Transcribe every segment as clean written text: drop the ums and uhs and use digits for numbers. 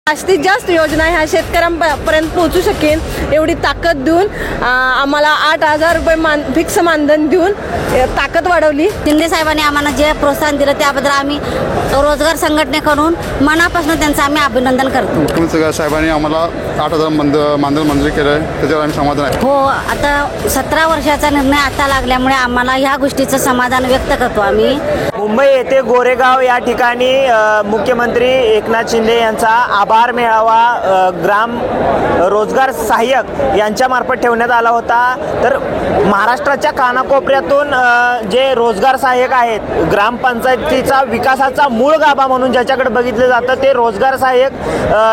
जास्तीत जास्त योजना ह्या शेतकऱ्यांपर्यंत पोहोचू शकेन एवढी ताकद देऊन आम्हाला 8,000 रुपये फिक्स मानधन देऊन ताकद वाढवली। शिंदे साहेबांनी आम्हाला जे प्रोत्साहन दिलं त्याबद्दल आम्ही रोजगार संघटनेकडून मनापासून त्यांचं आम्ही अभिनंदन करतो। मुख्यमंत्री साहेबांनी आम्हाला 8,000 मानधन मंजूर केलं आहे, त्याच्यावर आम्ही समाधान आहे। हो, आता 17 वर्षाचा निर्णय आता लागल्यामुळे आम्हाला ह्या गोष्टीचं समाधान व्यक्त करतो आम्ही। मुंबई येथे गोरेगाव या ठिकाणी मुख्यमंत्री एकनाथ शिंदे यांचा आभार मेळावा ग्राम रोजगार सहाय्यक यांच्या मार्फत ठेवण्यात आला होता। तर महाराष्ट्राच्या कानाकोपऱ्यातून जे रोजगार सहाय्यक आहेत, ग्रामपंचायतीचा विकासाचा मूळ गाभा म्हणून ज्याच्याकडे बघितलं जातं ते रोजगार सहाय्यक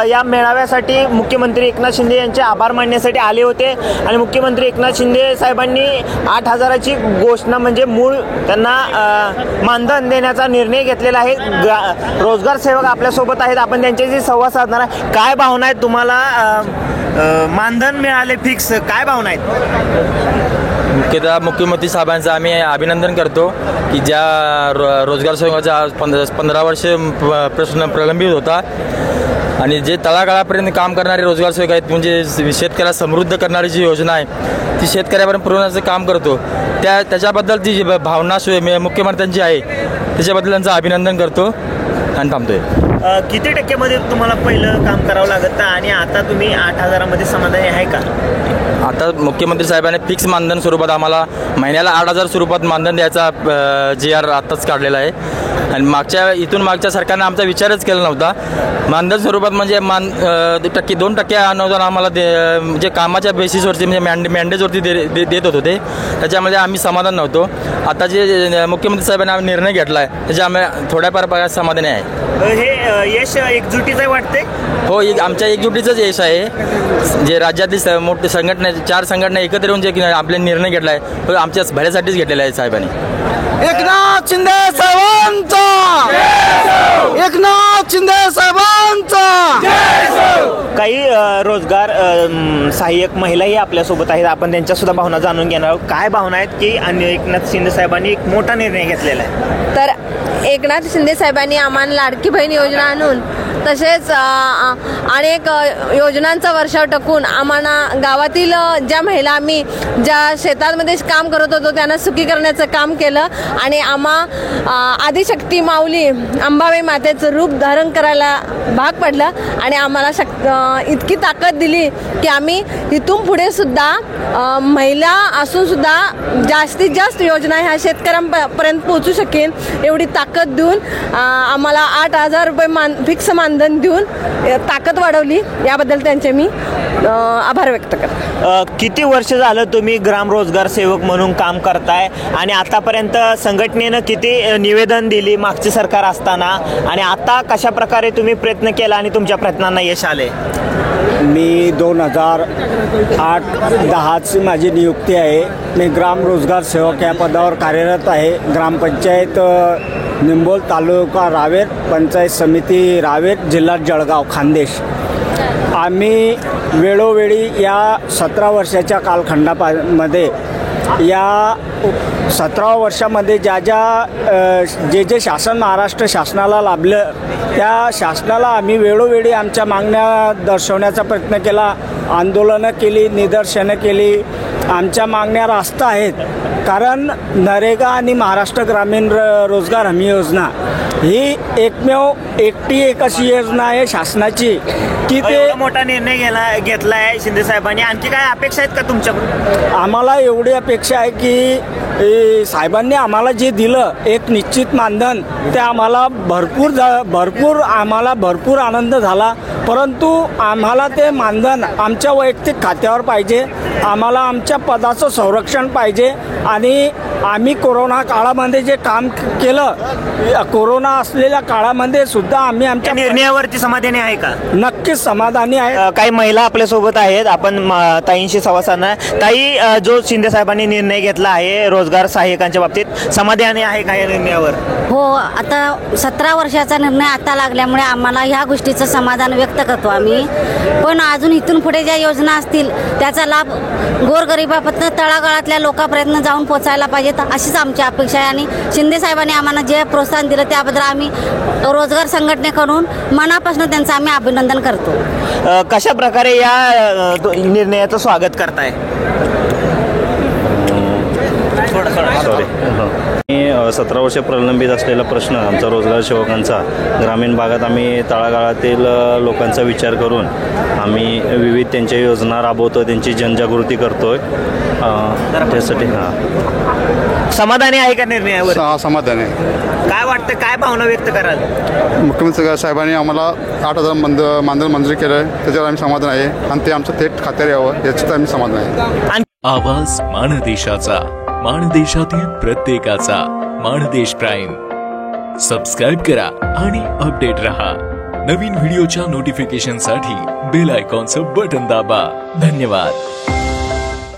या मेळाव्यासाठी मुख्यमंत्री एकनाथ शिंदे यांचे आभार मानण्यासाठी आले होते। आणि मुख्यमंत्री एकनाथ शिंदे साहेबांनी 8,000ची घोषणा म्हणजे मूळ त्यांना मानधन देण्याचा निर्णय घेतलेला आहे। रोजगार सेवक आपल्यासोबत आहेत, आपण त्यांच्याशी संवाद साधणार आहे। काय भावना आहेत तुम्हाला? मानधन मिळाले फिक्स, काय भावना आहेत? मुख्यतः मुख्यमंत्री साहेबांचं आम्ही अभिनंदन करतो की ज्या रोजगार सेवकाचा 15 वर्ष प्रश्न प्रलंबित होता आणि जे तळागाळापर्यंत काम करणारे रोजगार सेवक आहेत, म्हणजे शेतकऱ्याला समृद्ध करणारी जी योजना आहे ती शेतकऱ्यापर्यंत पुरवण्याचं काम करतो। त्याच्याबद्दल ती जी भावना मुख्यमंत्र्यांची आहे त्याच्याबद्दल त्यांचं अभिनंदन करतो आणि थांबतोय। किती टक्क्यामध्ये तुम्हाला पहिलं काम करावं लागतं आणि आता तुम्ही 8,000मध्ये समाधानी आहे का? आता मुख्यमंत्री साहेबांनी फिक्स मानधन स्वरूपात आम्हाला महिन्याला 8,000 स्वरूपात मानधन द्यायचा GR आत्ताच काढलेला आहे आणि मागच्या सरकारने आमचा विचारच केला नव्हता। मानधन स्वरूपात म्हणजे 2% अनुदान आम्हाला जे कामाच्या बेसिसवरती म्हणजे मॅन्डेजवरती देत होते, त्याच्यामध्ये आम्ही समाधान नव्हतो। आता जे मुख्यमंत्री साहेबांनी निर्णय घेतला आहे त्याच्या आम्ही थोड्याफार भागात समाधानी आहे। हे यश एकजुटीचं वाटते? हो, आमच्या एकजुटीचंच यश आहे। जे राज्यातील मोठे संघटना 4 संघटना एकत्र येऊन जे आपले निर्णय घेतला आहे तो आमच्या भल्यासाठीच घेतलेला आहे साहेबांनी। एकनाथ शिंदे साहेबांचा, एकनाथ शिंदे साहेबांचा। काही रोजगार सहाय्यक महिलाही आपल्यासोबत आहेत, आपण त्यांच्या सुद्धा भावना जाणून घेणार आहोत। काय भावना आहेत की एकनाथ शिंदे साहेबांनी एक मोठा निर्णय घेतलेला आहे? तर एकनाथ शिंदे साहेबांनी आम्हाला लाडकी बहीण योजना आणून तसेच अनेक योजनांचा वर्षाव टाकून आम्हाला गावातील ज्या महिला आम्ही ज्या शेतांमध्ये काम करत होतो त्यांना सुखी करण्याचं काम केलं आणि आदिशक्ती माऊली अंबाबाई मातेचं रूप धारण करायला भाग पडलं आणि आम्हाला इतकी ताकद दिली की आम्ही इथून पुढे सुद्धा महिला असून सुद्धा जास्तीत जास्त योजना ह्या शेतकऱ्यांपर्यंत पोहोचू शकेन एवढी ताकद देऊन आम्हाला 8,000 रुपये फिक्स मानधन देऊन ताकद वाढवली। याबद्दल त्यांचे मी आभार व्यक्त करतो। किती वर्ष झालं तुम्ही ग्राम रोजगार सेवक म्हणून काम करताय आणि आतापर्यंत संघटनेनं किती निवेदन दिली मागचे सरकार असताना आणि आता कशा प्रकारे तुम्ही प्रयत्न केला आणि तुमच्या प्रयत्नांना यश आले? मी 2008-10ची माझी नियुक्ती आहे। मी ग्राम रोजगार सेवक या पदावर कार्यरत आहे। ग्रामपंचायत निंबोल, तालुका रावेर, पंचायत समिती रावेर, जिल्हा जळगाव, खानदेश। आम्ही वेळोवेळी या 17 वर्षाच्या कालखंडामध्ये या 17 वर्षामध्ये जे शासन महाराष्ट्र शासनाला लाभलं त्या शासनाला आम्ही वेळोवेळी आमच्या मागण्या दर्शवण्याचा प्रयत्न केला, आंदोलनं केली, निदर्शनं केली। आमच्या मागण्या रास्त आहेत, कारण नरेगा आणि महाराष्ट्र ग्रामीण रोजगार हमी योजना ही एक अशी योजना आहे शासनाची की ते मोठा निर्णय घेतला आहे शिंदे साहेबांनी। आणखी काय अपेक्षा आहेत का तुमच्याकडून? आम्हाला एवढी अपेक्षा आहे की साहेबांनी आम्हाला जे दिलं एक निश्चित मानधन ते आम्हाला भरपूर आनंद झाला, परंतु आम्हाला ते मानधन आमच्या वैयक्तिक खात्यावर पाहिजे। आम्हाला आमच्या पदाचं संरक्षण पाहिजे आणि आम्ही कोरोना काळामध्ये जे काम केलं, कोरोना असलेल्या काळामध्ये सुद्धा आम्ही आमच्या निर्णयावरती समाधानी आहे का? नक्कीच समाधानी आहे। काही महिला आपल्यासोबत आहेत, आपण ताईंशी संवाद साधणार। ताई, जो शिंदे साहेबांनी निर्णय घेतला आहे रोजगार सहाय्यकांच्या बाबतीत समाधानी आहे का या निर्णयावर? हो, आता 17 वर्षाचा निर्णय आता लागल्यामुळे आम्हाला ह्या गोष्टीचं समाधान व्यक्त करतो आम्ही. पण अजून इथून पुढे ज्या योजना असतील त्याचा लाभ गोरगरिबापर्यंत तळागाळातल्या लोकांपर्यंत जाऊन पोचायला पाहिजेत अशीच आमची अपेक्षा आहे. आणि शिंदे साहेबांनी आम्हाला जे प्रोत्साहन दिलं त्याबद्दल आम्ही रोजगार संघटनेकडून मनापासून त्यांचं आम्ही अभिनंदन करतो. कशा प्रकारे या निर्णयाचं स्वागत करताय? सॉरी 17 वर्ष प्रलंबित असलेला प्रश्न आमचा रोजगार सेवकांचा ग्रामीण भागात आम्ही तळागाळातील लोकांचा विचार करून आम्ही विविध त्यांच्या योजना राबवतो, त्यांची जनजागृती करतोय. त्यासाठी समाधानी आहे का निर्णयावर? समाधान आहे. काय वाटतं, काय भावना व्यक्त कराल? मुख्यमंत्री साहेबांनी आम्हाला 8,000 मानधन मंजूर केलं आहे, त्याच्यावर आम्ही समाधान आहे आणि ते आमचं थेट खात्यावर यावं याच्यात आम्ही समाधान आहे. आवाज माणदेशाचा, माणदेशातील प्रत्येकाचा. माणदेश प्राईम सबस्क्राईब करा आणि अपडेट रहा. नवीन व्हिडिओच्या नोटिफिकेशनसाठी बेल आयकॉनचं बटन दाबा. धन्यवाद.